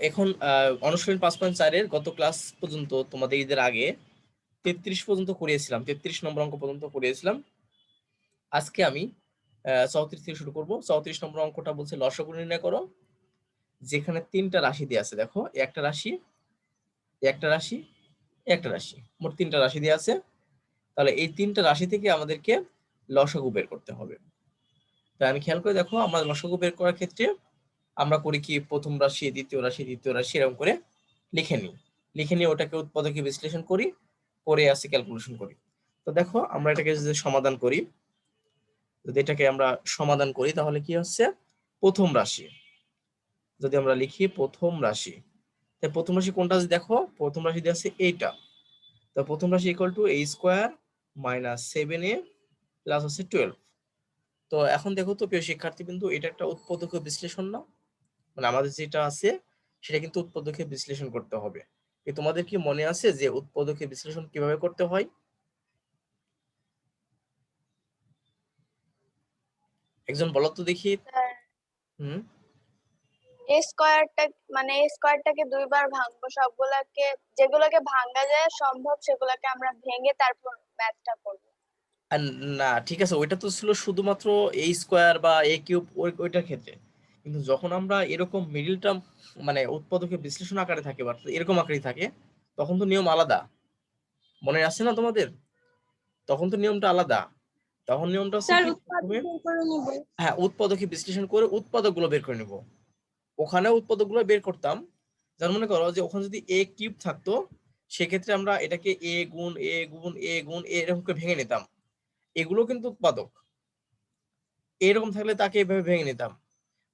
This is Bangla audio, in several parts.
এখন অনুশীলন 5.4 গত ক্লাস পর্যন্ত তোমাদের ঈদের আগে 33 পর্যন্ত করিয়েছিলাম, 33 নম্বর অঙ্ক পর্যন্ত করিয়েছিলাম। আজকে আমি 34 থেকে শুরু করব। 34 নম্বর অঙ্কটা বলছে লসাগু নির্ণয় করো, যেখানে 3টা রাশি দিয়ে আছে। দেখো একটা রাশি, একটা রাশি, একটা রাশি, মোট 3টা রাশি দিয়ে আছে। তাহলে এই 3টা রাশি থেকে আমাদেরকে লসাগু বের করতে হবে। তাই আমি খেয়াল করে দেখো, আমরা লসাগু বের করার ক্ষেত্রে আমরা করি কি, প্রথম রাশি, দ্বিতীয় রাশি, তৃতীয় রাশি এরকম করে লিখে নিই। লিখে নিয়ে ওটাকে উৎপাদকে বিশ্লেষণ করি, করে আসি ক্যালকুলেশন করি। তো দেখো আমরা এটাকে যদি সমাধান করি, যদি এটাকে আমরা সমাধান করি তাহলে কি হচ্ছে, প্রথম রাশি যদি আমরা লিখি প্রথম রাশি, তাই প্রথম রাশি কোনটা আছে দেখো, প্রথম রাশি দিয়ে আছে এইটা। তো প্রথম রাশি equal to a square minus 7a plus হচ্ছে 12। তো এখন দেখো তো প্রিয় শিক্ষার্থী বিন্দু, এটা একটা উৎপাদক বিশ্লেষণ না, মানে আমাদের যেটা আছে সেটা কিন্তু উৎপাদকে বিশ্লেষণ করতে হবে। তোমাদের কি মনে আছে যে উৎপাদকে বিশ্লেষণ কিভাবে করতে হয়? একজন বলো তো দেখি। হুম। এ স্কোয়ারটাকে দুইবার ভাঙবো, সবগুলাকে যেগুলোকে ভাঙা যায় সম্ভব সেগুলোকে আমরা ভেঙে তারপর ম্যাথটা করব। আর না, ঠিক আছে, ওইটা তো ছিল শুধুমাত্র a স্কোয়ার বা a কিউব ওইটার ক্ষেত্রে। কিন্তু যখন আমরা এরকম মিডিল টার্ম মানে উৎপাদকে বিশ্লেষণ আকারে থাকে বা এরকম আকারে থাকে, তখন তো নিয়ম আলাদা। মনে আছে না তোমাদের? তখন তো নিয়মটা আলাদা। তখন নিয়মটা হচ্ছে স্যার কি, উৎপাদক প্রথমে বের করে নিব। হ্যাঁ উৎপাদকে বিশ্লেষণ করে উৎপাদক গুলো বের করে নিব। ওখানে উৎপাদক গুলো বের করতাম। যার মনে করো যে ওখানে যদি এ কিউব থাকতো, সেক্ষেত্রে আমরা এটাকে এ গুণ এ গুণ এ গুণ এ এরকম করে ভেঙে নিতাম। এগুলো কিন্তু উৎপাদক। এরকম থাকলে তাকে এভাবে ভেঙে নিতাম।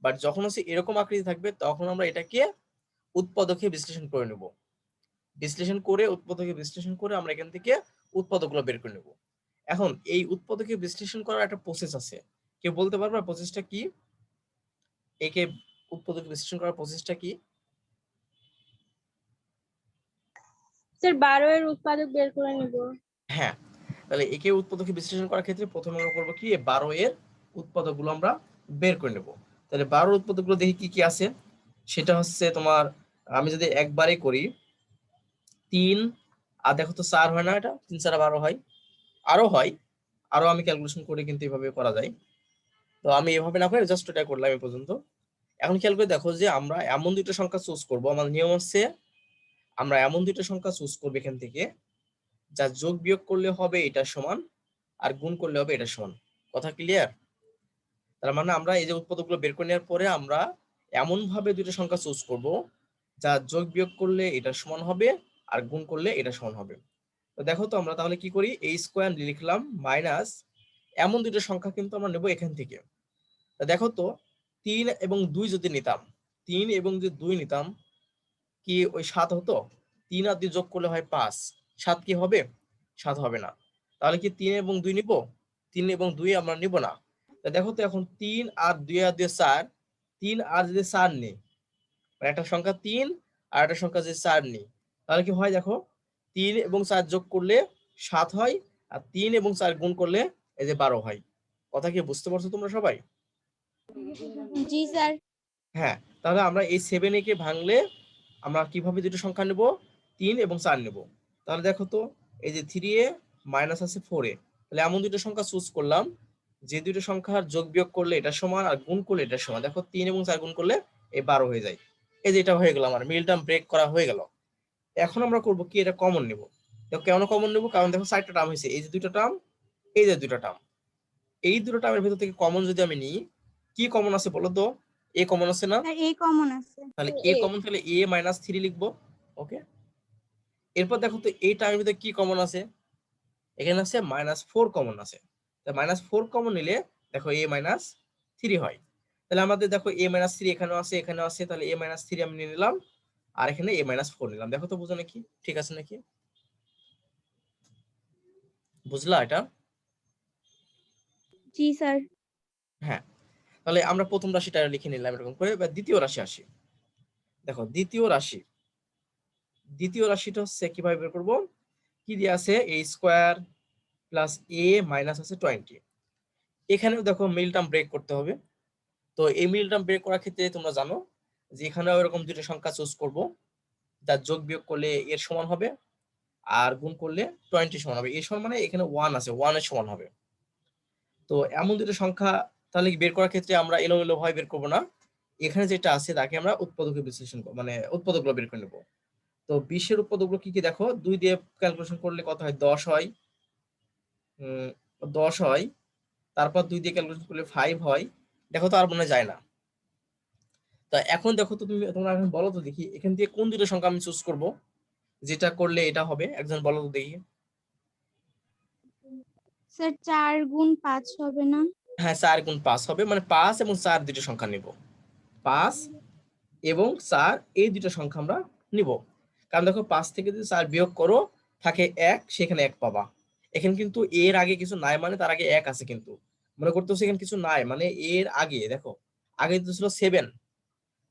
বাট যখন হচ্ছে এরকম আকৃতি থাকবে, তখন আমরা এটাকে উৎপাদকে বিশ্লেষণ করে নেব। বিশ্লেষণ করে উৎপাদকে বিশ্লেষণ করে আমরা এখান থেকে উৎপাদকগুলো বের করে নেব। এখন এই উৎপাদকে বিশ্লেষণ করার একটা প্রসেস আছে, কেউ বলতে পারবে প্রসেসটা কি? একে উৎপাদক বিশ্লেষণ করার প্রসেসটা কি? স্যার 12 এর উৎপাদক বের করে নিব। হ্যাঁ, তাহলে একে উৎপাদকে বিশ্লেষণ করার ক্ষেত্রে প্রথমে আমরা করবো কি, 12 এর উৎপাদকগুলো আমরা বের করে নেব। তাহলে 12 উৎপাদকগুলো দেখি কি কি আছে। সেটা হচ্ছে তোমার, আমি যদি একবারে করি 3, আর দেখো তো 4 হয় না, এটা 3 4 12 হয়, আরো হয়, আরো আমি ক্যালকুলেশন করে কিন্তু এভাবে করা যায়। তো আমি এভাবে না করে জাস্ট এটা করলাম এই পর্যন্ত। এখন খেয়াল করে দেখো যে আমরা এমন দুটো সংখ্যা চুজ করব, আমার নিয়ম হচ্ছে আমরা এমন দুটো সংখ্যা চুজ করবো এখান থেকে যা যোগ বিয়োগ করলে হবে এটা সমান, আর গুণ করলে হবে এটা সমান। কথা ক্লিয়ার? তার মানে আমরা এই যে উৎপাদকগুলো বের করে নেওয়ার পরে আমরা এমন ভাবে দুটো সংখ্যা চুজ করব যা যোগ বিয়োগ করলে এটা সমান হবে, আর গুণ করলে এটা সমান হবে। তো দেখো তো আমরা তাহলে কি করি, এই স্কোয়ার লিখলাম মাইনাস এমন দুটো সংখ্যা কিন্তু আমরা নেব এখান থেকে। তা দেখো তো 3 এবং 2 যদি নিতাম, 3 এবং যদি 2 নিতাম, কি ওই 7 হতো? 3 আর 2 যোগ করলে হয় 5, 7 কি হবে? 7 হবে না। তাহলে কি 3 এবং 2 নিব? 3 এবং 2 আমরা নিব না। তা দেখো তো এখন 3 আর 2 আর 2 4, 3 আর যদি 4 নেই, মানে একটা সংখ্যা 3 আর একটা সংখ্যা যদি 4 নেই, তাহলে কি হয় দেখো, 3 এবং 4 যোগ করলে 7 হয়, আর 3 এবং 4 গুণ করলে এই যে 12 হয়। কথা কি বুঝতে পারছো তোমরা সবাই? জি স্যার। হ্যাঁ, তাহলে আমরা এই 7 কে ভাঙলে আমরা কিভাবে দুটো সংখ্যা নেব, 3 এবং 4 নেব। তাহলে দেখো তো, এই যে 3a মাইনাস আছে 4a, তাহলে এমন দুটো সংখ্যা চুজ করলাম যে দুটো সংখ্যার যোগ বিয়োগ করলে এটা সমান, আর গুণ করলে এটা সমান। দেখো 3 এবং 4 গুণ করলে এই 12 হয়ে যায়। এই যে এটা হয়ে গেল, আমার মিল টার্ম ব্রেক করা হয়ে গেল। এখন আমরা করব কি, এটা কমন নেব। দেখো কেন কমন নেব, কারণ দেখো 4টা টার্ম হয়েছে, এই যে দুটো টার্ম, এই যে দুটো টার্ম, এই দুটো টার্মের ভিতর থেকে কমন যদি আমি নিই, কি কমন আছে বলো তো? এ কমন আছে না? স্যার এই কমন আছে। তাহলে এ কমন, তাহলে এ মাইনাস 3 লিখবো। ওকে, এরপর দেখো তো এই টার্মের ভিতরে কি কমন আছে, এখানে আছে -4 কমন আছে। -4 কমন নিলে দেখো a -3 হয়। তাহলে আমাদের দেখো a-3 এখানেও আছে, এখানেও আছে, তাহলে a-3 আমি নিয়ে নিলাম, আর এখানে a-4 নিলাম। দেখো তো বুঝো নাকি, ঠিক আছে নাকি? বুঝলা এটা? জি স্যার। হ্যাঁ, তাহলে আমরা প্রথম রাশিটা লিখে নিলাম এরকম করে। এবার দ্বিতীয় রাশি আসি। দেখো দ্বিতীয় রাশিটা হচ্ছে কিভাবে বের করবো, কি দিয়ে আছে, a square plus a minus আছে 20। এখানেও দেখো মিল টার্ম ব্রেক করতে হবে। তো এই মিল টার্ম ব্রেক করার ক্ষেত্রে তোমরা জানো যে এখানেও এরকম দুটো সংখ্যা চুজ করব, যার যোগ বিয়োগ করলে এর সমান হবে আর গুণ করলে 20 সমান হবে। এর সমান মানে এখানে 1 আছে, 1 এর সমান হবে। তো এমন দুটো সংখ্যা তাহলে বের করার ক্ষেত্রে আমরা এলোমেলো ভাবে বের করব না, এখানে যেটা আছে তাকে আমরা উৎপাদকে বিশ্লেষণ মানে উৎপাদকগুলো বের করে নেব। তো 20 এর উৎপাদকগুলো কি কি দেখো, 2 দিয়ে ক্যালকুলেশন করলে কত হয়, 10 হয়। 10 হয়, তারপর 2 দিয়ে ক্যালকুলেশন করলে 5 হয়। দেখো তো আর মনে যায় না। তা এখন দেখো তো তোমরা এখন বলো তো দেখি এখান থেকে কোন দুটো সংখ্যা আমি চুজ করব, যেটা করলে এটা হবে, একজন বলো তো দেখি। স্যার 4 গুণ 5 হবে না? হ্যাঁ, 4 গুণ 5 হবে, মানে 5 এবং 4 দুটো সংখ্যা নিব। 5 এবং 4 এই দুটো সংখ্যা আমরা নিব। কারণ দেখো 5 থেকে যদি 4 বিয়োগ করো থাকে 1, সেখানে 1 পাবা। এখানে কিন্তু এর আগে কিছু নাই, মানে তার আগে 1 আছে, কিন্তু মনে করতেছো এখানে কিছু নাই, মানে এর আগে দেখো আগে তো ছিল 7,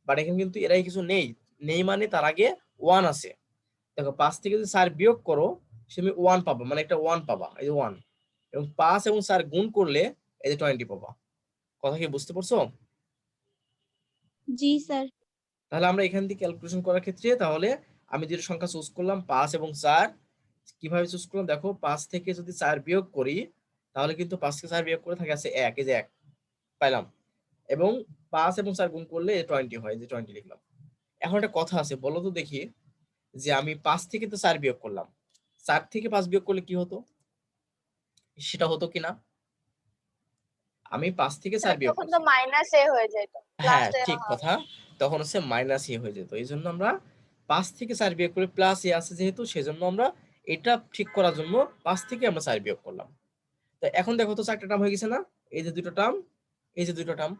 বাট এখানে কিন্তু এর আগে কিছু নেই। নেই মানে তার আগে 1 আছে। দেখো 5 থেকে যদি 4 বিয়োগ করো তুমি 1 পাবা, মানে একটা 1 পাবা, এই যে 1। এবং 5 এবং 4 গুণ করলে এই যে 20 পাবা। কথা কি বুঝতে পারছো? জি স্যার। তাহলে আমরা এখান থেকে ক্যালকুলেশন করার ক্ষেত্রে তাহলে আমি যেটা সংখ্যা চুজ করলাম 5 এবং 4, কিভাবে চুজ করলাম দেখো, 5 থেকে যদি 4 বিয়োগ করি তাহলে কিন্তু 5 থেকে 4 বিয়োগ করে থাকে আছে 1, এই যে 1 পাইলাম। এবং 5 এবং 4 গুণ করলে 20 হয়, যে 20 লিখলাম। এখন একটা কথা আছে, বলো তো দেখি, যে আমি 5 থেকে তো 4 বিয়োগ করলাম, 4 থেকে 5 বিয়োগ করলে কি হতো, সেটা হতো কিনা? আমি 5 থেকে 4 স্যার বিয়োগ তখন তো করছি। মাইনাস এ হয়ে যেত, প্লাস হ্যাঁ, এ ঠিক হবে। কথা। তখন হচ্ছে মাইনাস এ হয়ে যেত, এই জন্য আমরা 5 থেকে 4 বিয়োগ করে প্লাস এ আছে যেহেতু, সেজন্য আমরা এটা ঠিক করার জন্য 5 থেকে আমরা 4 বিয়োগ করলাম। তো এখন দেখো তো 4টা টার্ম হয়ে গেছে না, এই যে দুটো টার্ম, এই যে দুটো টার্ম।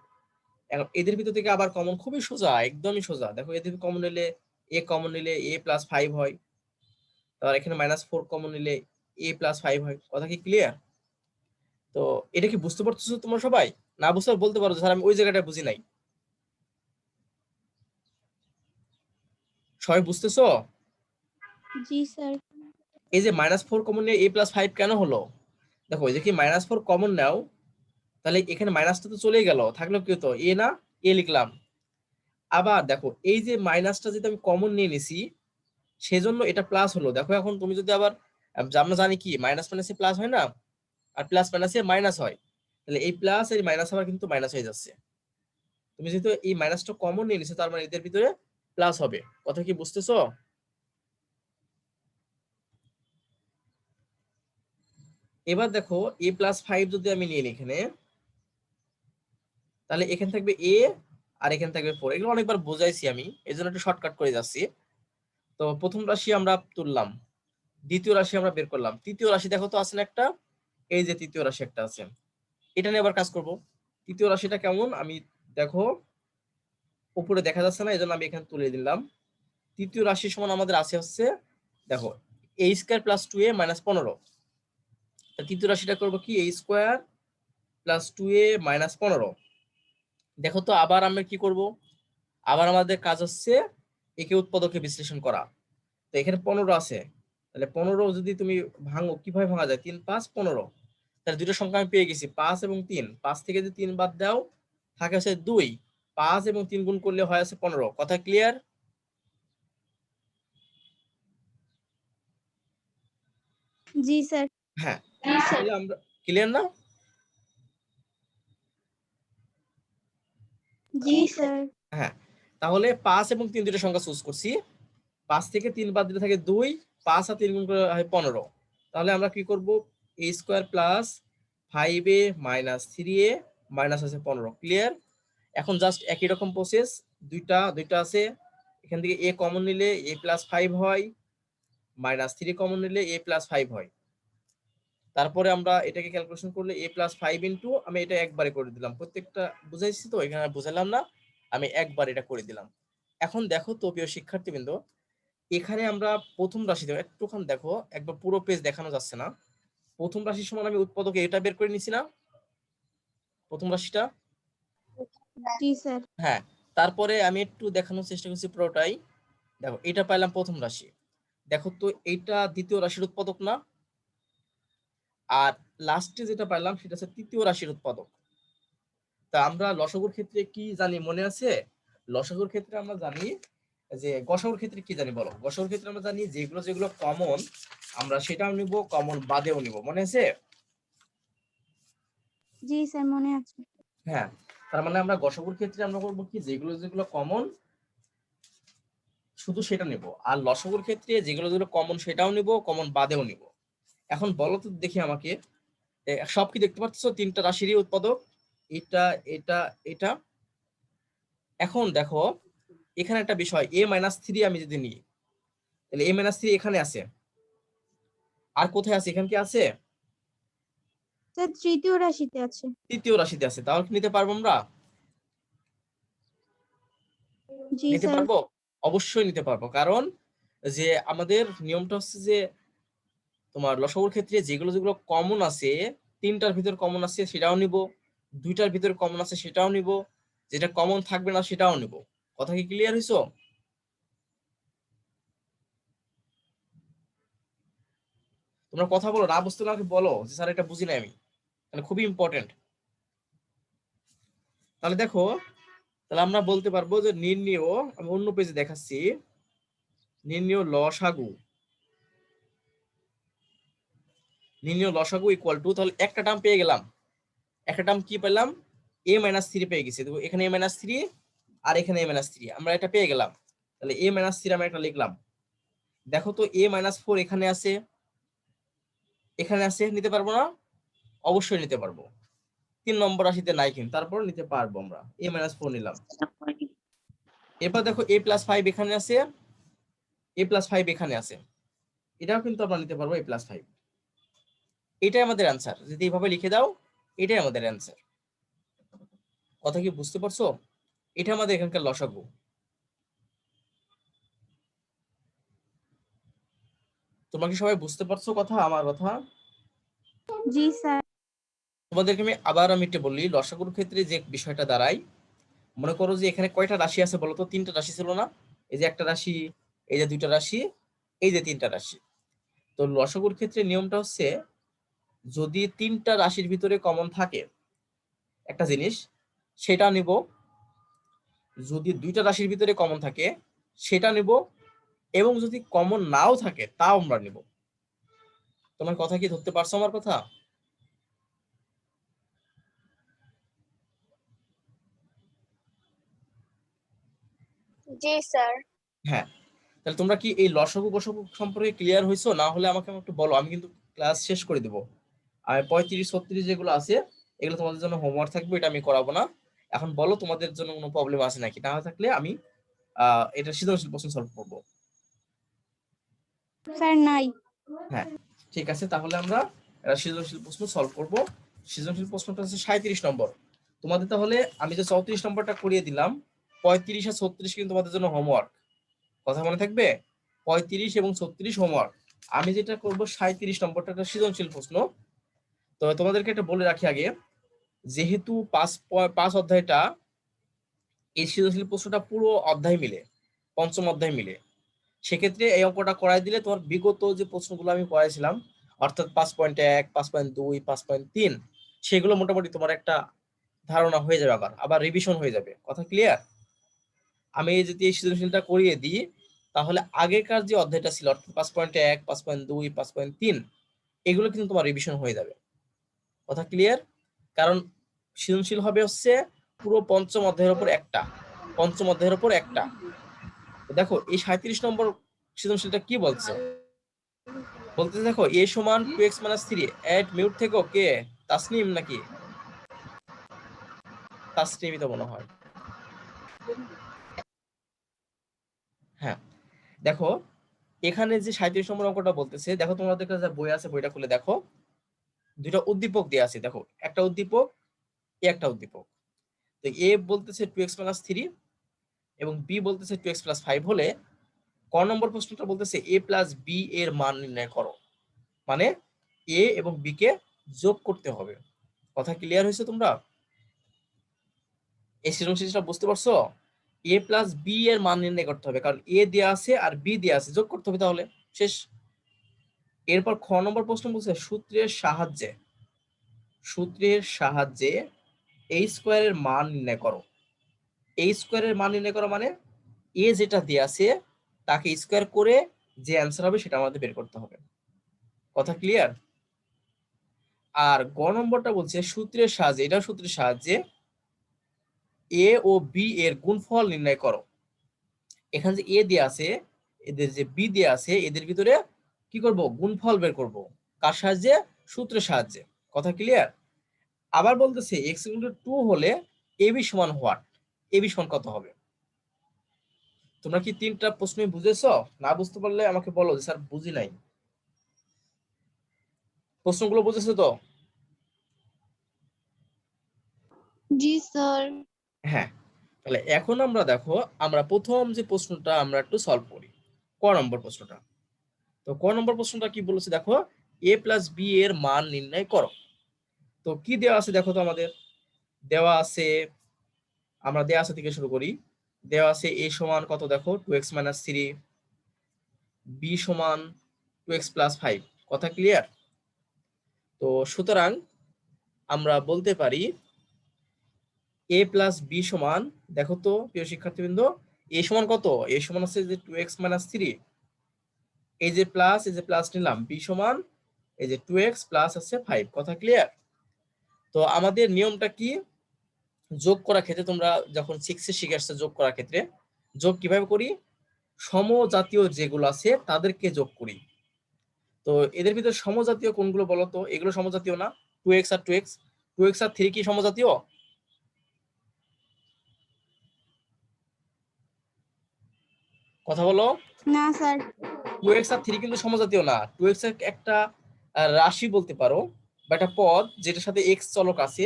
এখন এদের ভিতর থেকে আবার কমন খুবই সোজা, একদমই সোজা। দেখো এদের কমন নিলে এ প্লাস 5 হয়, তারপর এখানে -4 কমন নিলে এ প্লাস 5 হয়। কথা কি ক্লিয়ার? তো এটা কি বুঝতে পারতেছো তোমরা সবাই? না বুঝতে পারলে বলতে পারো যে, স্যার আমি ওই জায়গাটা বুঝি নাই। সবাই বুঝতেছো? জি স্যার। এই যে -4 কমন নিয়ে এ প্লাস 5 কেন হলো, দেখো এই যে কি -4 কমন নাও, তাহলে এখানে মাইনাসটা তো চলেই গেল, থাকলো কি তো এ, না এ লিখলাম। আবার দেখো এই যে মাইনাসটা যেটা আমি কমন নিয়ে নিছি, সেজন্য এটা প্লাস হলো। দেখো এখন তুমি যদি আবার আমরা জানি কি মাইনাস মাইনাসে প্লাস হয় না, আর প্লাস মাইনাসে মাইনাস হয়, তাহলে এই প্লাস এই মাইনাস আবার কিন্তু মাইনাস হয়ে যাচ্ছে। তুমি যেহেতু এই মাইনাসটা কমন নিয়ে নিছো, তার মানে এদের ভিতরে প্লাস হবে। কথা কি বুঝতেছো? এবার দেখো এ প্লাস 5 যদি আমি নিয়ে নিই এখানে, তাহলে এখানে থাকবে এ আর এখানে থাকবে 4। এগুলো অনেকবার বোঝাইছি আমি, এই জন্য একটু শর্টকাট করে যাচ্ছি। তো প্রথম রাশি আমরা তুললাম, দ্বিতীয় রাশি আমরা বের করলাম, তৃতীয় রাশি দেখো তো আছে না একটা, এই যে তৃতীয় রাশি একটা আছে, এটা নিয়ে আবার কাজ করব। তৃতীয় রাশিটা কেমন আমি দেখো, উপরে দেখা যাচ্ছে না, এই জন্য আমি এখানে তুলে দিলাম। তৃতীয় রাশি সমান আমাদের আছে হচ্ছে দেখো এ স্কোয়ার প্লাস 2a মাইনাস 15। তৃতীয় রাশিটা করবো কি এ স্কোয়ার প্লাস 2a মাইনাস 15। দেখো তো আবার আমরা কি করব, আবার আমাদের কাজ হচ্ছে একে উৎপাদকে বিশ্লেষণ করা। তো এখানে 15 আছে, তাহলে 15 যদি তুমি ভাঙো, কিভাবে ভাঙা যায়, 3 5 15। তাহলে দুটো সংখ্যা আমি পেয়ে গেছি 5 এবং 3। 5 থেকে যদি 3 বাদ দাও থাকে হচ্ছে 2। 5 এবং 3 গুণ করলে হয় আছে 15। কথা ক্লিয়ার? জি স্যার। হ্যাঁ, জি স্যার। তাহলে আমরা ক্লিয়ার না? জি স্যার। হ্যাঁ, তাহলে 5 এবং 3 দুটো সংখ্যা চুজ করছি। 5 থেকে 3 বাদ দিলে থাকে 2, 5 আর 3 গুণ করে হয় 15। তাহলে আমরা কি করব, a square plus 5a minus 3a minus আছে 15। ক্লিয়ার? এখন জাস্ট একই রকম প্রসেস, দুইটা দুইটা আছে, এখান থেকে a কমন নিলে a প্লাস 5 হয়, মাইনাস 3 কমন নিলে a প্লাস 5 হয়। তারপরে আমরা এটাকে ক্যালকুলেশন করলে a প্লাস 5 ইনটু, আমি এটা একবারে করে দিলাম, প্রত্যেকটা বুঝাইছি তো, এখানে আর বুঝালাম না, আমি একবার এটা করে দিলাম। এখন দেখো তো প্রিয় শিক্ষার্থীবৃন্দ, এখানে আমরা প্রথম রাশি দেবো, একটুখানি দেখো, একবার পুরো পেজ দেখানো যাচ্ছে না। প্রথম রাশির সমান আমি উৎপাদকে এটা বের করে নিছি না, প্রথম রাশিটা। জি স্যার। হ্যাঁ, তারপরে আমি একটু দেখানোর চেষ্টা করছি পুরোটাই। দেখো এটা পাইলাম প্রথম রাশি, দেখো তো এইটা দ্বিতীয় রাশির উৎপাদক না, আর লাস্টে যেটা পাইলাম সেটা হচ্ছে তৃতীয় রাশির উৎপাদক। তা আমরা লসগুর ক্ষেত্রে কি জানি মনে আছে, লসাগুর ক্ষেত্রে আমরা জানি যে গসাগুর ক্ষেত্রে কি জানি বলো? গসাগুর ক্ষেত্রে আমরা জানি যেগুলো যেগুলো কমন আমরা সেটাও নিব, কমন বাদেও নিব, মনে আছে? জি স্যার মনে আছে। হ্যাঁ, তার মানে আমরা গসাগুর ক্ষেত্রে আমরা করবো কি, যেগুলো যেগুলো কমন শুধু সেটা নিব, আর লসাগুর ক্ষেত্রে যেগুলো যেগুলো কমন সেটাও নিব, কমন বাদেও নিব। এখন বলো তো দেখি আমাকে, সব কি দেখতে পাচ্ছ? তিনটা রাশিরই উৎপাদক, এটা এটা এটা। এখন দেখো এখানে একটা বিষয়, a-3 আমি যদি নিই, তাহলে a-3 এখানে আছে, আর কোথায় আছে? এখানে কি আছে? স্যার তৃতীয় রাশিতে আছে। তৃতীয় রাশিতে আছে। তাহলে কি নিতে পারবো আমরা? জি নিতে স্যার। পারবো, অবশ্যই নিতে পারবো। কারণ যে আমাদের নিয়মটা হচ্ছে যে তোমার লসাগুর ক্ষেত্রে যেগুলো যেগুলো কমন আছে, তিনটার ভিতর কমন আছে সেটাও নিব, দুইটার ভিতর কমন আছে সেটাও নিব, যেটা কমন থাকবে না সেটাও নিব। কথা কি ক্লিয়ার হইছো? তোমরা কথা বলো, না বুঝতে আমাকে বলো যে স্যার এটা বুঝি না আমি, মানে খুবই ইম্পর্টেন্ট। তাহলে দেখো, তাহলে আমরা বলতে পারবো যে নির্ণেয়, আমি অন্য পেজে দেখাচ্ছি, নির্ণেয় লসাগু, নির্ণেয় লসাগু ইকুয়াল টু, তাহলে একটা টার্ম পেয়ে গেলাম। একটা টার্ম কি পেলাম? a-3 পেয়ে গেছি। দেখো এখানে a-3 আর এখানে a-3, আমরা এটা পেয়ে গেলাম। তাহলে a-3 আমরা একটা লিখলাম। দেখো তো a-4 এখানে আছে, এখানে আছে, নিতে পারবো না? অবশ্যই নিতে পারবো। 3 নম্বর রাশিতে নাই কিন্তু তারপর নিতে পারবো আমরা। a-4 নিলাম। এরপর দেখো a+5 এখানে আছে, a+5 এখানে আছে, এটাও কিন্তু আমরা নিতে পারবো a+5। এটাই আমাদের অ্যান্সার। যদি এইভাবে লিখে দাও, এটাই আমাদের অ্যান্সার। কথা কি বুঝতে পারছো? এটা আমাদের এখানকার লসাগু। তোমরা কি সবাই বুঝতে পারছো কথা, আমার কথা? জি স্যার। তোমাদেরকে আমি একটু বলি, লসাগুর ক্ষেত্রে যে বিষয়টা দাঁড়ায়, মনে করো যে এখানে কয়টা রাশি আছে বলো তো? তিনটা রাশি ছিল না? এই যে একটা রাশি, এই যে দুইটা রাশি, এই যে তিনটা রাশি। তো লসাগুর ক্ষেত্রে নিয়মটা হচ্ছে, যদি তিনটা রাশির ভিতরে কমন থাকে একটা জিনিস, সেটা নিব। যদি দুইটা রাশির ভিতরে কমন থাকে সেটা নিব, এবং যদি কমন নাও থাকে তাও আমরা নিব। তোমার কথা কি ধরতে পারছো আমার কথা? জি স্যার। হ্যাঁ, তাহলে তোমরা কি এই লসাগু গসাগু সম্পর্কে ক্লিয়ার হয়েছো? না হলে আমাকে একটু বলো, আমি কিন্তু ক্লাস শেষ করে দেবো। আর 35-36 যেগুলো আছে এগুলো তোমাদের জন্য হোমওয়ার্ক থাকবে, এটা আমি করাবো না। এখন বলো তোমাদের জন্য কোনো প্রবলেম আছে নাকি, না থাকলে আমি এটা সৃজনশীল প্রশ্ন সলভ করবো। স্যার নাই। হ্যাঁ, ঠিক আছে, তাহলে আমরা এটা সৃজনশীল প্রশ্ন সলভ করব। সৃজনশীল প্রশ্নটা হচ্ছে 37 নম্বর তোমাদের। তাহলে আমি যে 34 নম্বরটা করিয়ে দিলাম, 35 আর 36 কিন্তু তোমাদের জন্য হোমওয়ার্ক। কথা মনে থাকবে? 35 এবং 36 হোমওয়ার্ক। আমি যেটা করব 37 নম্বরটা একটা সৃজনশীল প্রশ্ন। তো তোমাদেরকে একটা বলে রাখি আগে, যেহেতু 5 অধ্যায়টা, এই সৃজনশীল প্রশ্নটা পুরো অধ্যায় মিলে, পঞ্চম অধ্যায় মিলে, সেক্ষেত্রে এই অঙ্কটা করাই দিলে তোমার বিগত যে প্রশ্নগুলো আমি করাইছিলাম, অর্থাৎ 5.1, 5.2, 5.3, সেগুলো মোটামুটি তোমার একটা ধারণা হয়ে যাবে, আবার আবার রিভিশন হয়ে যাবে। কথা ক্লিয়ার? আমি যদি এই সৃজনশীলটা করিয়ে দিই, তাহলে আগেকার যে অধ্যায়টা ছিল, অর্থাৎ 5.1, 5.2, 5.3, এগুলো কিন্তু তোমার রিভিশন হয়ে যাবে। কথা ক্লিয়ার? কারণ সৃজনশীল হবে হচ্ছে পুরো পঞ্চম অধ্যায়ের উপর একটা, পঞ্চম অধ্যায়ের উপর একটা। দেখো এই 37 নম্বর সৃজনশীলটা কি বলছে, বলতে দেখো a=2x-3, এড মিউট থেকে কে? তাসনিম নাকি? তাসনিমই তো মনে হয়। হ্যাঁ, দেখো এখানে যে 37 নম্বর অঙ্কটা বলতেছে, দেখো তোমাদের কাছে বই আছে, বইটা খুলে দেখো। দুইটা উদ্দীপক দেওয়া আছে, দেখো একটা উদ্দীপক, একটা উদ্দীপক। তো এ বলতেছে 2x-3 এবং বি বলতেছে 2x+5 হলে, ক নম্বর প্রশ্নটা বলতেছে a+b এর মান নির্ণয় করো। মানে এ এবং বি কে যোগ করতে হবে। কথা ক্লিয়ার হয়েছে তোমরা? এই সৃজনশীলটা বুঝতে পারছো? a+b এর মান নির্ণয় করতে হবে, কারণ এ দেয়া আছে আর বি দেয়া আছে, যোগ করতে হবে, তাহলে শেষ। এরপর খ নম্বর প্রশ্ন বলছে সূত্রের সাহায্যে a² এর মান নির্ণয় করো। এ স্কোয়ারের মান নির্ণয় করা মানে এ যেটা দেয়া আছে তাকে স্কোয়ার করে যে অ্যান্সার হবে সেটা আমাদের বের করতে হবে। কথা ক্লিয়ার? আর গ নম্বরটা বলছে সূত্রের সাহায্যে, এটাও সূত্রের সাহায্যে এ ও বি এর গুণফল নির্ণয় করো। এখানে যে এ দেয়া আছে, এদের যে বি দেয়া আছে, এদের ভিতরে কি করব, গুণফল বের করব। কার সাহায্যে? সূত্রের সাহায্যে। কথা ক্লিয়ার? আবার বলতেছে x = 2 হলে ab সমান হোয়াট, ab সমান কত হবে? তোমরা কি তিনটা প্রশ্নই বুঝেছো? না বুঝতে পারলে আমাকে বলো যে স্যার বুঝি নাই। প্রশ্নগুলো বুঝেছো তো? জি স্যার। হ্যাঁ, তাহলে এখন আমরা দেখো, আমরা প্রথম যে প্রশ্নটা আমরা একটু সলভ করি, ক নম্বর প্রশ্নটা। তো ক নম্বর প্রশ্নটা কি বলেছে দেখো, a প্লাস বি এর মান নির্ণয় করো। তো কি দেওয়া আছে দেখো তো, আমাদের দেওয়া আছে, আমরা দেওয়া আছে থেকে শুরু করি। দেওয়া আছে a সমান কত দেখো, 2x - 3, b সমান 2x + 5। কথা ক্লিয়ার? তো সুতরাং আমরা বলতে পারি a প্লাস বি সমান, দেখো তো প্রিয় শিক্ষার্থীবৃন্দ, a সমান কত, a সমান আছে যে 2x - 3, এই যে প্লাস নিলাম, b সমান এই যে 2x প্লাস আছে 5। কথা ক্লিয়ার? তো আমাদের নিয়মটা কি, যোগ করার ক্ষেত্রে তোমরা যখন 6 এ শিখে আসছে, যোগ করার ক্ষেত্রে যোগ কিভাবে করি, সমজাতীয় যেগুলো আছে তাদেরকে যোগ করি। তো এদের ভিতরে সমজাতীয় কোনগুলো বলো তো? এগুলো সমজাতীয় না, 2x আর 2x, 2x আর 3 কি সমজাতীয়? কথা বলো। না স্যার। 2x আর 3 কিন্তু সমজাতীয় না। 2x একটা রাশি বলতে পারো, বা একটা পদ যেটার সাথে x চলক আছে।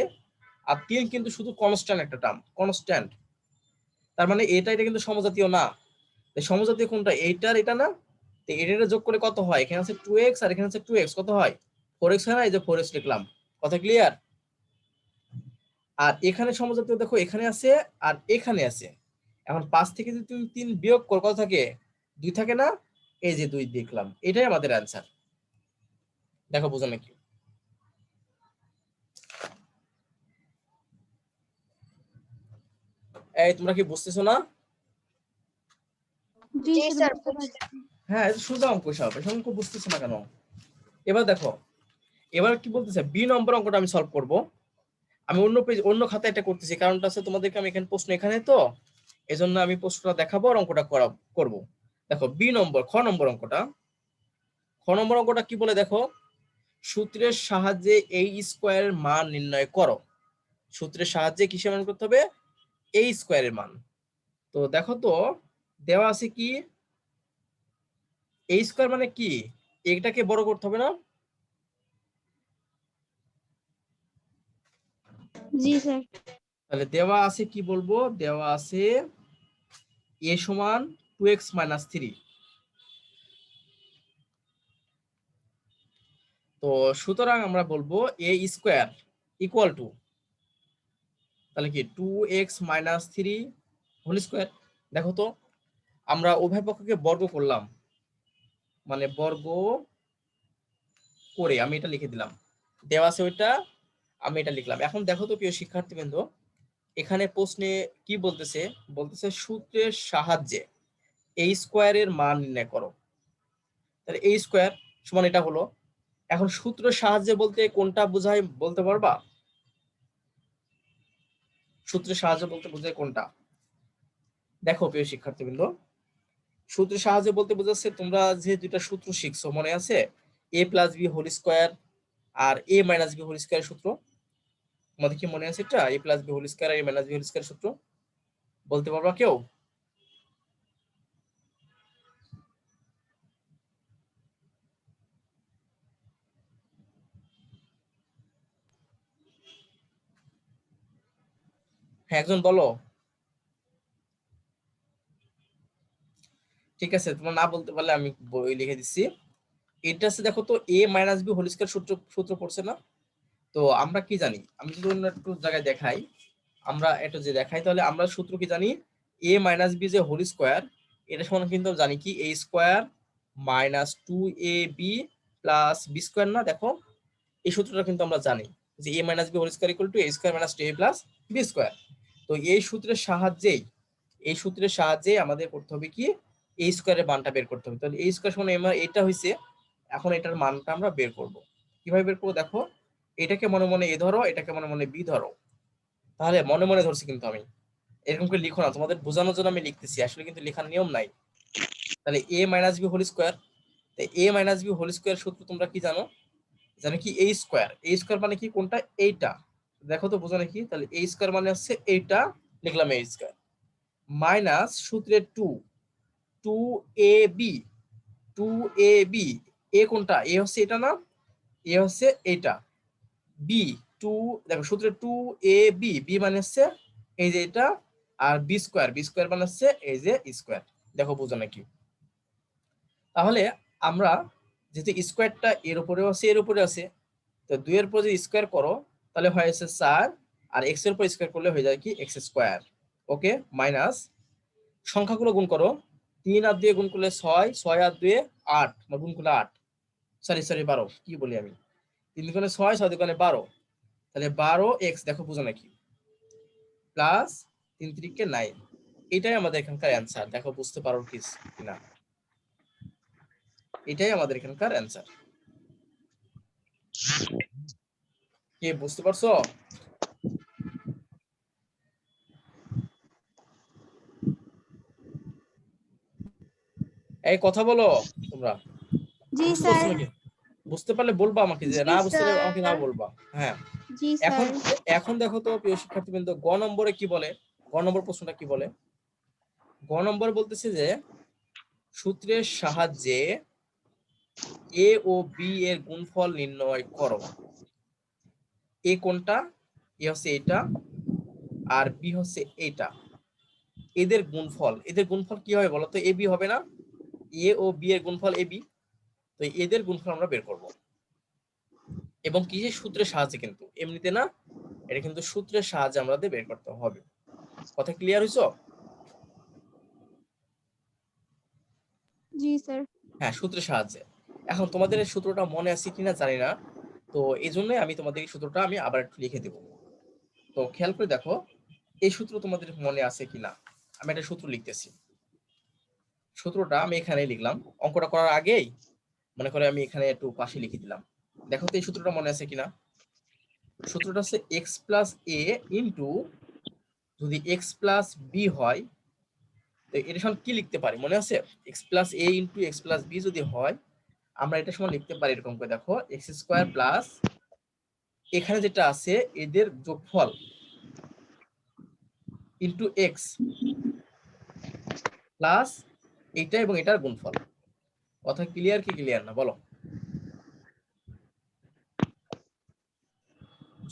আর 3 কিন্তু শুধু কনস্ট্যান্ট, একটা টার্ম, কনস্ট্যান্ট। তার মানে এটা কিন্তু সমজাতীয় না। সমজাতীয় কোনটা, এইটার এটা না। তো এটা যোগ করে কত হয়, এখানে আছে 2x আর এখানে আছে 2x, কত হয়, 4x হয় না? এই যে 4x লিখলাম। কথা ক্লিয়ার? আর এখানে সমজাতীয় দেখো, এখানে আছে আর এখানে আছে। এখন 5 থেকে যদি তুমি 3 বিয়োগ কর, কত থাকে, 2 থাকে না? এই যে 2 দেখলাম, এটাই আমাদের অ্যান্সার। দেখো বুঝো নাকি? এই তোমরা কি বুঝতেছো না? জি জি স্যার, স্যার বুঝতে বুঝছি। পারছি। হ্যাঁ, এটা সোজা অঙ্ক সব, এই অঙ্ক বুঝতেছো না কেন? এবার দেখো, এবার কি বলতেছে, বি নম্বর অঙ্কটা আমি সলভ করব। আমি অন্য পেজ, অন্য খাতায় এটা করতেছি, কারণটা আছে তোমাদেরকে আমি এখানে প্রশ্ন এখানে তো, এজন্য আমি প্রশ্নটা দেখাবো আর অঙ্কটা করব। দেখো বি নম্বর, খ নম্বর অঙ্কটা। খ নম্বর অঙ্কটা কি বলে দেখো, সূত্রের সাহায্যে এই স্কোয়ারের মান নির্ণয় করো। সূত্রের সাহায্যে কিসের মান করতে হবে, এই স্কোয়ারের মান। তো দেখো তো, দেওয়া আছে কি, এই স্কোয়ার মানে কি, এটাকে বড় করতে হবে না? জি স্যার। তাহলে দেওয়া আছে কি বলবো, দেওয়া আছে a সমান 2x - 3। তো সুতরাং আমরা বলবো a স্কোয়ার ইকুয়াল টু, তাহলে কি 2x - 3 হোল স্কোয়ার। দেখো তো, আমরা উভয় পক্ষকে বর্গ করলাম, মানে বর্গ করে আমি এটা লিখে দিলাম, দেওয়া আছে ওইটা, আমি এটা লিখলাম। এখন দেখো তো প্রিয় শিক্ষার্থীবৃন্দ, এখানে প্রশ্নে কি বলতেছে, বলতেছে সূত্রের সাহায্যে এই স্কোয়ারের মান নির্ণয় করো। তাহলে এই স্কোয়ার সমান এটা হলো। এখন সূত্রের সাহায্যে বলতে কোনটা বোঝায়, বলতে পারবা? সূত্রের সাহায্য বলতে বোঝায় কোনটা? দেখো প্রিয় শিক্ষার্থীবৃন্দ, সূত্রের সাহায্যে বলতে বোঝাচ্ছে, তোমরা যে দুইটা সূত্র শিখছো মনে আছে, a plus B whole square আর a minus B whole square সূত্র, তোমাদের কি মনে আছে? এটা a plus B whole square আর a minus B whole square সূত্র, বলতে পারবা কেউ? হ্যাঁ, একজন বলো। ঠিক আছে, তোমরা না বলতে পারলে আমি বই লিখে দিচ্ছি। এটা আছে দেখো তো, a minus B whole square সূত্র, সূত্র পড়ছে না? তো আমরা কি জানি, আমি যদি অন্য একটু জায়গায় দেখাই, আমরা এটা যে দেখাই, তাহলে আমরা সূত্র কি জানি, a মাইনাস বি যে হোল স্কোয়ার, এটা সমান কিন্তু জানি কি a square minus 2ab plus B square না? দেখো এই সূত্রটা কিন্তু আমরা জানি যে a minus B whole square equal to a square minus 2a plus B square. তো এই সূত্রের সাহায্যে আমাদের করতে হবে কি a স্কয়ারের মানটা বের করতে হবে। তাহলে a স্কয়ার সমান এটা হইছে, এখন এটার মানটা আমরা বের করব। কিভাবে বের করব দেখো, এটাকে মনে মনে a ধরো, এটাকে মনে মনে b ধরো। তাহলে মনে মনে ধরছি কিন্তু আমি, এরকম করে লিখো না, তোমাদের বোঝানোর জন্য আমি লিখতেছি, আসলে কিন্তু লেখার নিয়ম নাই। তাহলে a minus b whole square, তাই a minus b whole square সূত্র তোমরা কি জানো? জানো কি a স্কয়ার, a স্কয়ার মানে কি কোনটা? এইটা। দেখো তো বোঝো নাকি? তাহলে a স্কয়ার মানে হচ্ছে এইটা, লিখলাম a স্কয়ার মাইনাস সূত্রের 2ab, 2ab, a কোনটা? a হচ্ছে এটা না, a হচ্ছে এটা, b 2, দেখো সূত্রের 2ab, b মানে হচ্ছে এই যে এটা, আর b স্কয়ার মানে হচ্ছে এই যে স্কয়ার। দেখো বোঝো নাকি? তাহলে আমরা যেহেতু স্কয়ারটা এর উপরেও আছে এর উপরে আছে, তো 2 এর উপর যদি স্কয়ার করো তাহলে হয় হচ্ছে 4, আর x এর উপর স্কয়ার করলে হয়ে যায় কি x স্কয়ার। ওকে, মাইনাস সংখ্যাগুলো গুণ করো, 3 আর 2 গুণ করলে 6, 6 আর 2 8, না গুণ করলে 8, সরি 12, কি বলি আমি, 3 দুগুণে 6, 6 দুগুণে 12, তাহলে 12x, দেখো বুঝো নাকি, প্লাস 3 3 9। এটাই আমাদের এখানকার অ্যান্সার। দেখো বুঝতে পারো কিনা, এটাই আমাদের এখানকার অ্যান্সার। কে বুঝতে পারছো? এই কথা বলো তোমরা, জি বুঝতে স্যার। পারছো নাকি? বুঝতে পারলে বলবা আমাকে, যে জি না বুঝতে পারলে আমাকে না স্যার। বলবা। হ্যাঁ, জি এখন স্যার। এখন দেখো তো প্রিয় শিক্ষার্থীবৃন্দ, গ নম্বরে কি বলে? গ নম্বর প্রশ্নটা কি বলে? গ নম্বর বলতেছে যে সূত্রের সাহায্যে a ও b এর গুণফল নির্ণয় করো। a কোনটা? a হচ্ছে এটা, আর b হচ্ছে এটা, এদের গুণফল কি হবে বলো তো? ab হবে না? a ও b এর গুণফল ab, তো এদের গুণফল আমরা বের করব। এবং কিসের সূত্রের সাহায্যে, কিন্তু এমনিতে না, এটা কিন্তু সূত্রের সাহায্যে আমাদের বের করতে হবে। কথা ক্লিয়ার হইছো? জি স্যার। হ্যাঁ, সূত্রের সাহায্যে। এখন তোমাদের এই সূত্রটা মনে আছে কিনা জানি না, তো এই জন্যই আমি তোমাদের এই সূত্রটা আমি আবার একটু লিখে দেব। তো খেয়াল করে দেখো এই সূত্র তোমাদের মনে আছে কিনা। আমি একটা সূত্র লিখতেছি, সূত্রটা আমি এখানে লিখলাম। অঙ্কটা করার আগেই মনে করে আমি এখানে একটু পাশে লিখে দিলাম। দেখো তো এই সূত্রটা মনে আছে কিনা। সূত্রটা হচ্ছে এক্স প্লাস এ ইন্টু, যদি এক্স প্লাস বি হয়, তো এটা সমান কি লিখতে পারি মনে আছে? এক্স প্লাস এ ইন্টু এক্স প্লাস বি যদি হয়, আমরা এটা সমান লিখতে পারি এরকম করে, দেখো এক্স স্কোয়ার প্লাস এখানে যেটা আছে এদের যোগফল ইন্টু এক্স প্লাস এইটা এবং এটার গুণফল। কথা ক্লিয়ার কি ক্লিয়ার না বলো?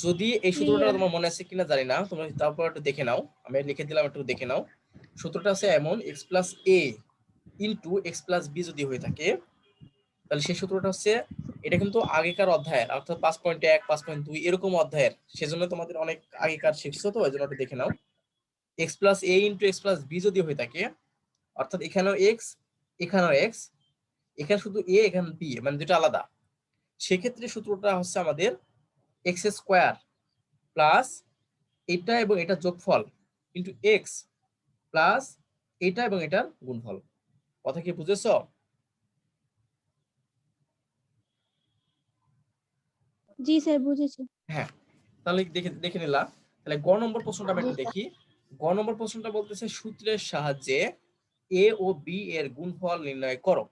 যদি এই সূত্রটা ক্লিয়ার। তোমার মনে আছে কিনা জানি না, তোমরা তারপর একটু দেখে নাও, আমি লিখে দিলাম, একটু দেখে নাও। সূত্রটা আছে এমন, এক্স প্লাস এ ইন্টু এক্স প্লাস বি যদি হয়ে থাকে, তাহলে সেই সূত্রটা হচ্ছে, এটা কিন্তু আগেকার অধ্যায়ের, অর্থাৎ 5.1 5.2 এরকম অধ্যায়ের, সেজন্য তোমাদের অনেক আগেকার শিখছো, তো এই জন্য একটু দেখে নাও। এক্স প্লাস এ ইন্টু এক্স প্লাস বি যদি হয়ে থাকে, অর্থাৎ এখানেও এক্স, এখানেও এক্স, এখানে শুধু এ এখানে বি, মানে দুটো আলাদা, সেক্ষেত্রে সূত্রটা হচ্ছে আমাদের এক্স স্কোয়ার প্লাস এটা এবং এটা যোগফল ইন্টু এক্স প্লাস এটা এবং এটার গুণফল। কথা কি বুঝেছো? জি স্যার, বুঝেছি। হ্যাঁ, তাহলে দেখে দেখে নিলাম। তাহলে গ নম্বর প্রশ্নটা আমরা জি একটু স্যার। দেখি। গ নম্বর প্রশ্নটা বলতেছে সূত্রের সাহায্যে এ ও বি এর গুণফল নির্ণয় করো।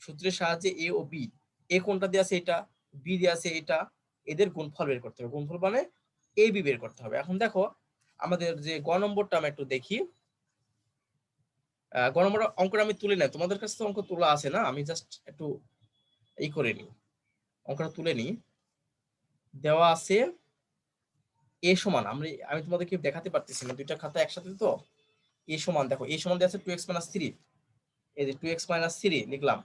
সূত্রের সাহায্যে এ ও বি, এ কোনটা দিয়ে আছে এটা, বি দিয়ে আছে এটা, এদের গুণফল বের করতে হবে। গুণফল মানে এ বি বের করতে হবে। এখন দেখো আমাদের যে গ নম্বরটা আমরা একটু দেখি। গ নম্বর অঙ্কটা আমি তুলে নেই, তোমাদের কাছে তো অঙ্ক তোলা আছে না, আমি জাস্ট একটু এই করে নিই, অঙ্কটা তুলে নিই। দেওয়া আছে এ সমান, আমি তোমাদেরকে দেখাতে পারতেছি না, দুইটা খাতা একসাথে তো। এ সমান, দেখো এ সমান দেওয়া আছে 2x-3, এই যে 2x-3 লিখলাম।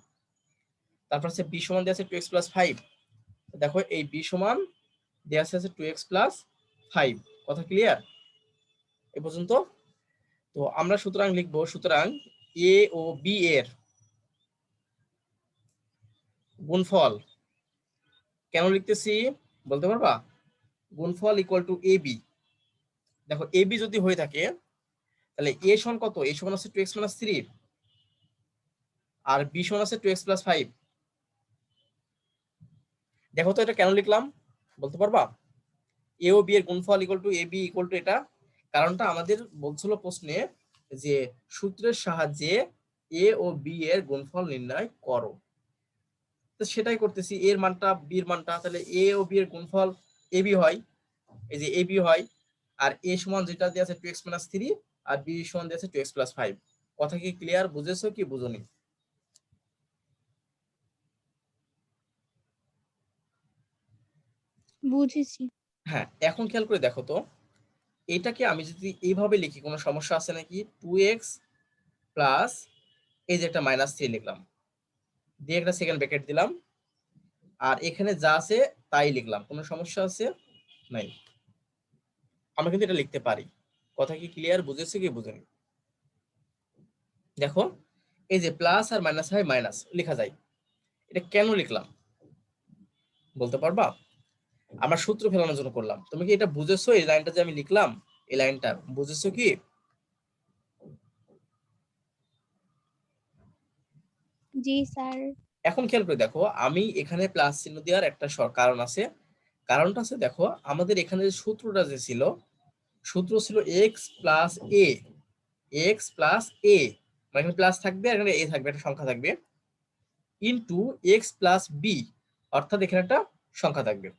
তারপর হচ্ছে বি সমান দেওয়া আছে 2x+5, দেখো এই বি সমান দেওয়া আছে 2x+5। কথা ক্লিয়ার এ পর্যন্ত? তো আমরা সুতরাং লিখবো, সুতরাং এ ও বি এর গুণফল কেন লিখতেছি বলতে পারবা? গুণফল ইকুয়াল টু এ বি, দেখো এ বি যদি হয়ে থাকে তাহলে এ সমান কত, এ সমান আছে 2x - 3 আর বি সমান আছে 2x + 5। দেখো তো এটা কেন লিখলাম বলতে পারবা? এ ও বি এর গুণফল equal to A B equal to এটা, কারণটা আমাদের বলছিল প্রশ্নে যে সূত্রের সাহায্যে এ ও বি এর গুণফল নির্ণয় করো। তো সেটাই করতেছি, এর মানটা বির মানটা, তাহলে এ ও বি এর গুণফল এ বি হয়, এই যে এ বি হয়। আর এ সমান যেটা দেওয়া আছে 2x - 3 আর বি সমান দেওয়া আছে 2x + 5। কথা কি ক্লিয়ার, বুঝেছো কি বুঝোনি? বুঝেছি। হ্যাঁ, এখন খেয়াল করে দেখো তো, এটাকে আমি যদি এইভাবে লিখি কোনো সমস্যা আছে নাকি? 2x প্লাস এই যে একটা -3 লিখলাম, দিয়ে একটা সেকেন্ড ব্র্যাকেট দিলাম, আর এখানে যা আছে তাই লিখলাম, কোনো সমস্যা আছে? নাই। আমরা কিন্তু এটা লিখতে পারি। কথা কি ক্লিয়ার, বুঝেছো কি বুঝেনি? দেখো এই যে প্লাস আর মাইনাস হয় মাইনাস লেখা যায়, এটা কেন লিখলাম বলতে পারবা? আমরা সূত্র ফেলানোর জন্য করলাম। তুমি কি এটা বুঝেছো? এই লাইনটা যে আমি লিখলাম, এই লাইনটা বুঝেছো কি? জি স্যার। এখন খেয়াল করে দেখো, আমি এখানে প্লাস চিহ্ন দেওয়ার একটা কারণ আছে। কারণটা আছে দেখো, আমাদের এখানে যে সূত্রটা যে ছিল, সূত্র ছিল এক্স প্লাস এ, এক্স প্লাস এ, মানে এখানে প্লাস থাকবে আর এখানে এ থাকবে, একটা সংখ্যা থাকবে, ইন্টু এক্স প্লাস বি, অর্থাৎ এখানে একটা সংখ্যা থাকবে।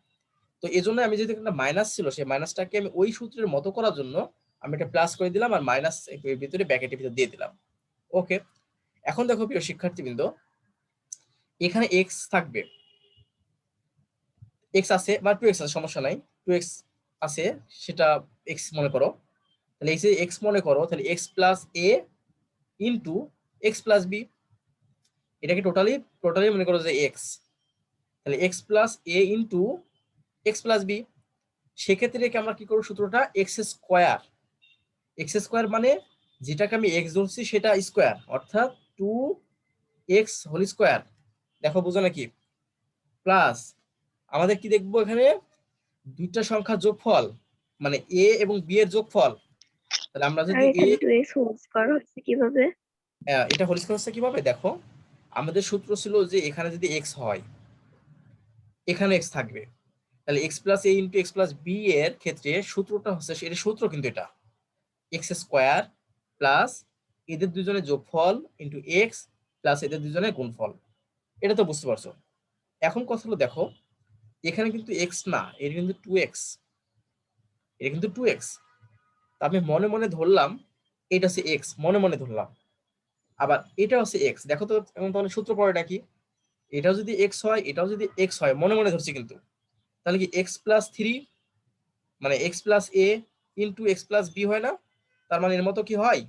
তো এই জন্য আমি যদি একটা মাইনাস ছিল, সেই মাইনাসটাকে আমি ওই সূত্রের মতো করার জন্য আমি একটা প্লাস করে দিলাম আর মাইনাস এর ভিতরে ব্র্যাকেটের ভিতরে দিয়ে দিলাম। ওকে, এখন দেখো প্রিয় শিক্ষার্থীবৃন্দ, এখানে এক্স থাকবে, এক্স আছে বা 2x আছে, সমস্যা নাই, 2x আছে, সেটা এক্স মনে করো। তাহলে এক্স মনে করো, তাহলে এক্স প্লাস এ ইন্টু এক্স প্লাস বি, এটাকে টোটালি টোটালি মনে করো যে এক্স, তাহলে এক্স প্লাস এ ইন্টু এক্স প্লাস বি। সেক্ষেত্রে রেখে আমরা কি করবো, সূত্রটা এক্স স্কোয়ার, এক্স স্কোয়ার মানে যেটাকে আমি এক্স ধরছি সেটা স্কোয়ার, অর্থাৎ 2x হোল স্কোয়ার। দেখো বুঝো নাকি? প্লাস আমাদের কি দেখবো এখানে, দুইটা সংখ্যা যোগফল, মানে এ এবং বি এর যোগফল। তাহলে আমরা আর যদি এ, এখানে 2x হোল স্কয়ার হচ্ছে কিভাবে? এটা হোল স্কয়ার হচ্ছে কিভাবে, দেখো আমাদের সূত্র ছিল যে এখানে যদি এক্স হয়, এখানে এক্স থাকবে, তাহলে এক্স প্লাস এ ইন্টু এক্স প্লাস বি এর ক্ষেত্রে সূত্রটা হচ্ছে, এটা সূত্র কিন্তু এটা এক্স স্কোয়ার প্লাস এদের দুজনের যোগফল ইন্টু এক্স প্লাস এদের দুজনের গুণফল। এটা তো বুঝতে পারছো। এখন কথা হলো দেখো, এখানে কিন্তু এক্স না, এটা কিন্তু 2x, এটা কিন্তু 2x। তা আমি মনে মনে ধরলাম এটা হচ্ছে এক্স, মনে মনে ধরলাম, আবার এটা হচ্ছে এক্স। দেখো তো এখন তাহলে সূত্র পড়ে নাকি, এটাও যদি এক্স হয় এটাও যদি এক্স হয়, মনে মনে ধরছি কিন্তু, তাহলে কি এক্স প্লাস 3 মানে এক্স প্লাস এ ইন্টু এক্স প্লাস বি হয় না? তার মানে এর মতো কি হয়,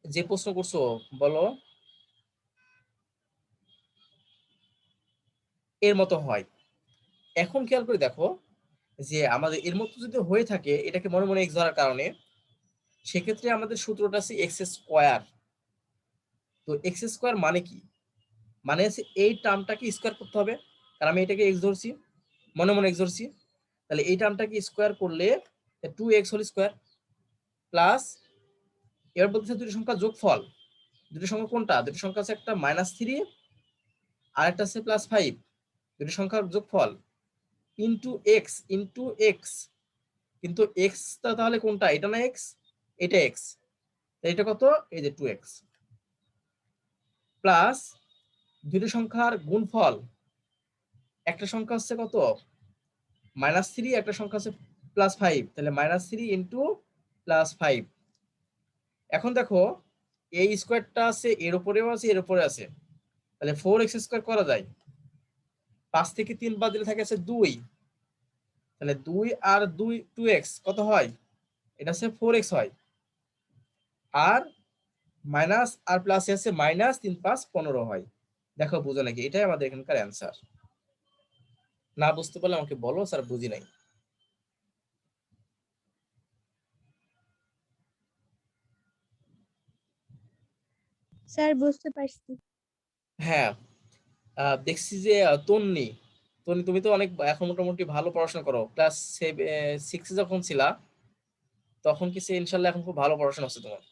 যে প্রশ্ন করছো বলো, এর মতো হয়। এখন খেয়াল করে দেখো যে আমাদের এর মতো যদি হয়ে থাকে, এটাকে মনে মনে এক্স ধরার কারণে, সেক্ষেত্রে আমাদের সূত্রটা আছে এক্স স্কোয়ার। তো এক্স স্কোয়ার মানে কি, মানে হচ্ছে এই টার্মটাকে স্কোয়ার করতে হবে, কারণ আমি এটাকে এক্স ধরছি, মনে মনে এক্স ধরছি। তাহলে এই টার্মটাকে স্কোয়ার করলে 2x হোল স্কোয়ার প্লাস, এবার বলতেছে দুটো সংখ্যা যোগফল, দুটো সংখ্যা কোনটা, দুটো সংখ্যা আছে একটা -3 আর একটা আছে +5, দুটো সংখ্যার যোগফল ইন্টু এক্স, কিন্তু এক্সটা তাহলে কোনটা, এটা না এক্স, এটা এক্স, এটা কত, এই যে 2x প্লাস দুটো সংখ্যার গুণফল, একটা সংখ্যা হচ্ছে কত -3, একটা সংখ্যা হচ্ছে +5, তাহলে -3 ইন্টু +5। এখন দেখো এই স্কোয়ারটা আছে এর উপরেও আছে এর উপরে আছে, তাহলে 4x স্কোয়ার করা যায়, 5 থেকে 3 বাদ দিলে থাকে আছে 2, তাহলে 2 আর 2 2x কত হয়, এটা হচ্ছে 4x হয়, আর মাইনাস আর প্লাস আছে -3 5 15 হয়। দেখো বুঝো নাকি, এটাই আমাদের এখানকার অ্যান্সার। না বুঝতে পারলে আমাকে বলো স্যার বুঝি নাই। স্যার বুঝতে পারছি। হ্যাঁ, দেখছি যে তন্নি, তুমি তো অনেক এখন মোটামুটি ভালো পড়াশোনা করো, ক্লাস 6 যখন ছিলা তখন কি সে ইনশাল্লাহ এখন খুব ভালো পড়াশোনা হচ্ছে তোমার,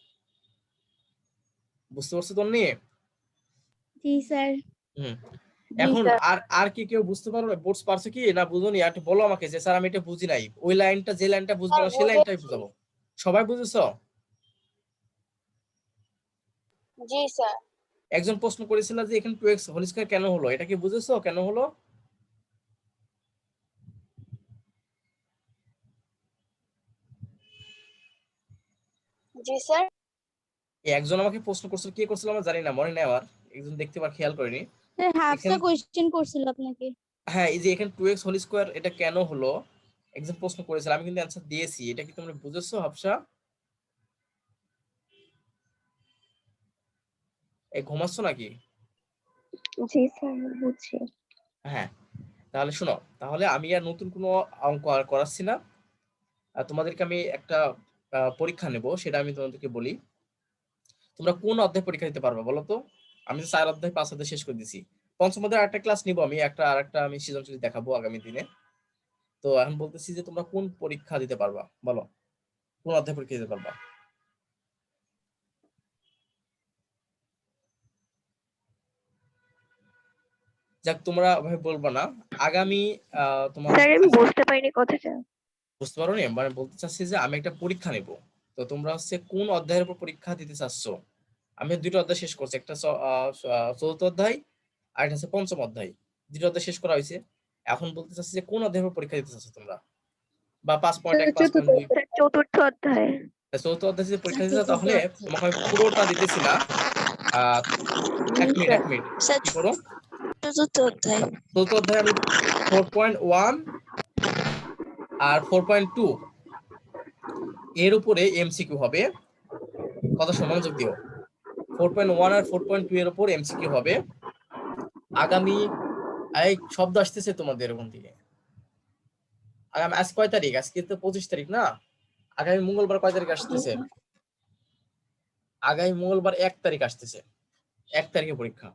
বুঝতে পারছো তো নিয়ে? জি স্যার। হুম। জি এখন স্যার। আর কি কেউ বুঝতে পারো, বুঝতে পারছো কি না বুঝোনি, একটু বলো আমাকে যে স্যার আমি এটা বুঝি নাই, ওই লাইনটা যে লাইনটা বুঝবো না সেই লাইনটাই বুঝেছি। বুঝাবো। সবাই বুঝেছো? জি স্যার। একজন প্রশ্ন করেছিল যে এখানে 2x হোল স্কয়ার কেন হলো, এটা কি বুঝেছো কেন হলো? জি স্যার। একজন আমাকে প্রশ্ন করছিল, কে করছিল আমার জানি না, মনে নেই আমার, একজন দেখতে পার খেয়াল করিনি। স্যার হাফসা এখানে কোশ্চেন করছিল আপনাকে। হ্যাঁ, এই যে এখানে 2x হোল স্কয়ার এটা কেন হলো, একজন প্রশ্ন করেছিল, আমি কিন্তু অ্যানসার দিয়েছি, এটা কি তোমরা বুঝেছো হাফসা? এই ঘুমাচ্ছ নাকি? জি স্যার, বুঝছি। হ্যাঁ, তাহলে শোনো, তাহলে আমি আর নতুন কোনো অঙ্ক আর করাচ্ছি না, আর তোমাদেরকে আমি একটা পরীক্ষা নেব, সেটা আমি তোমাদেরকে বলি। তোমরা কোন অধ্যায় পরীক্ষা দিতে পারবে বলো তো? আমি তো 4 অধ্যায় 5 অধ্যায় শেষ করে দিছি, পঞ্চম অধ্যায় আরেকটা ক্লাস নিব আমি, আরেকটা আমি সৃজনশীল দেখাবো আগামী দিনে। তো এখন বলতেছি যে তোমরা কোন পরীক্ষা দিতে পারবা, বলো কোন অধ্যায় পরীক্ষা দিতে পারবা? যাক, তোমরা ভাবে বলবা না, আগামী তোমার স্যার আমি বুঝতে পারিনি কথাটা। বুঝতে পারো নি, মানে বলতে চাচ্ছি যে আমি একটা পরীক্ষা নেব, তো তোমরা কোন অধ্যায়ের উপর পরীক্ষা দিতে চাচ্ছ। আমি দুটো অধ্যায় শেষ করছি, একটা চতুর্থ অধ্যায় আর একটা হচ্ছে পঞ্চম অধ্যায়, দুটো অধ্যায় শেষ করা হয়েছে। এখন বলতে চাচ্ছি যে কোন অধ্যায়ের উপর পরীক্ষা দিতে চাচ্ছ তোমরা, বা 5.1 5.2। স্যার চতুর্থ অধ্যায়। চতুর্থ অধ্যায় যদি পরীক্ষা দিতে চাও তাহলে তোমাকে আমি পুরোটা দিতেছি না। আহ জি এক মিনিট স্যার। এক মিনিট স্যার কি করো, চতুর্থ অধ্যায়। চতুর্থ অধ্যায় আমি 4.1 আর 4.2 এর উপরে এমসিকিউ হবে, কথা মনোযোগ দিও। 4.1 আর 4.2 এর উপর এমসিকিউ হবে আগামী, এই শব্দ আসতেছে তোমাদের ওখান থেকে, আগামী আজ কয় তারিখ, আজকে তো 25 তারিখ না, আগামী মঙ্গলবার কয় তারিখ আসতেছে? আগামী মঙ্গলবার 1 তারিখ আসতেছে, 1 তারিখে পরীক্ষা।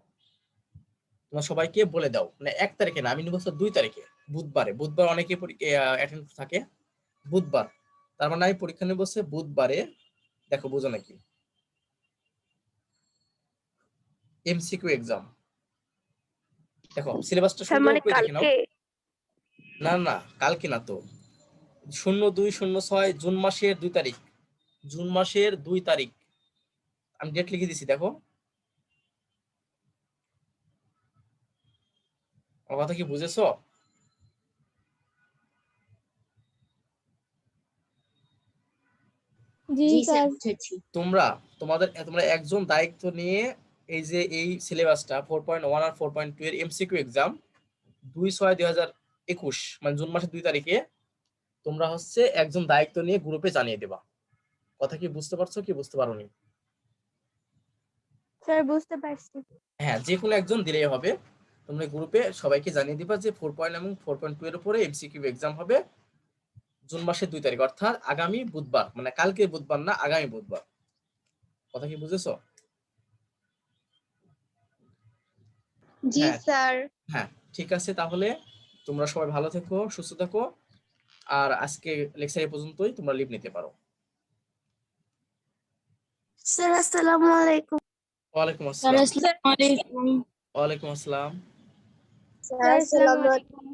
তোমরা সবাইকে বলে দাও, মানে 1 তারিখে না, আমি নিব 2 তারিখে, বুধবারে, বুধবার অনেকে অ্যাটেন্ড থাকে বুধবার, তার মানে আমি পরীক্ষা নেব বুধবারে। দেখো বুঝো নাকি, এমসিকিউ এক্সাম। দেখো সিলেবাসটা স্যার সুন্দর মানে করে দেখে নাও। কালকে? না না, কালকে না তো, 02/06 জুন মাসের 2 তারিখ, জুন মাসের 2 তারিখ আমি ডেট লিখে দিছি, দেখো আমার কথা কি বুঝেছো? জি স্যার। তোমরা তোমরা একজন দায়িত্ব নিয়ে এই যে এই সিলেবাসটা 4.1 আর 4.2 এর এমসিকিউ এক্সাম 2/6/2021 মানে জুন মাসের 2 তারিখে তোমরা একজন দায়িত্ব নিয়ে গ্রুপে জানিয়ে দেবা। কথা কি বুঝতে পারছো কি বুঝতে পারোনি? স্যার বুঝতে পারছি। হ্যাঁ, যে কোনো একজন দিলেই হবে, তোমরা গ্রুপে সবাইকে জানিয়ে দিবা যে 4.1 এবং 4.2 এর উপরে এমসিকিউ এক্সাম হবে জুন মাসের 2 তারিখ, অর্থাৎ আগামী বুধবার, মানে কালকে বুধবার না, আগামী বুধবার। কথা কি বুঝেছো? জি হ্যাঁ স্যার। হ্যাঁ, ঠিক আছে, তাহলে তোমরা সবাই ভালো থেকো, সুস্থ থাকো, আর আজকে লেকচার এই পর্যন্তই, তোমরা লিভ নিতে পারো। স্যার আসসালামু আলাইকুম। ওয়ালাইকুম স্যার আসসালাম। আসসালামু আলাইকুম। ওয়ালাইকুম আসসালাম। স্যার স্যার আসসালামু আসসালামু আলাইকুম।